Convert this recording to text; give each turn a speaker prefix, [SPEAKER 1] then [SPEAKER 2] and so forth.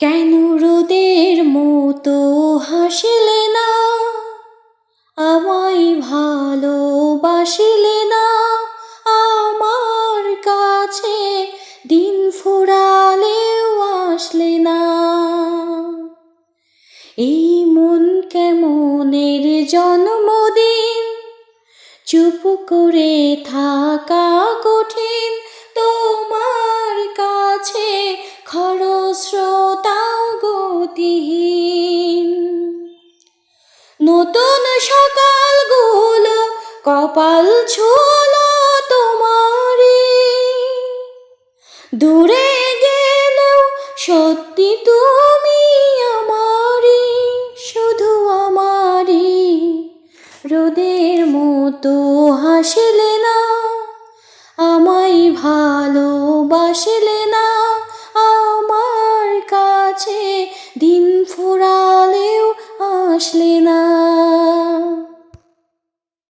[SPEAKER 1] কেন রোদের মতো হাসিলে না, আমায় ভালোবাসিলে না, আমার কাছে দিন ফুরালেও আসলে না। এই মন কেমনের জন্মদিন, চুপ করে থাকা কঠিন, তোমার কাছে খরস্রোতাও গতিহীন। নতুন সকালগুলো কপাল ছুঁলো তোমারই, দূরে গেলেও সত্যি তুমি আমারই, শুধু আমারই। রোদের মতো হাসিলে না, আমায় ভালোবাসিলে না, আমার কাছে দিন ফুরালেও আসলে না।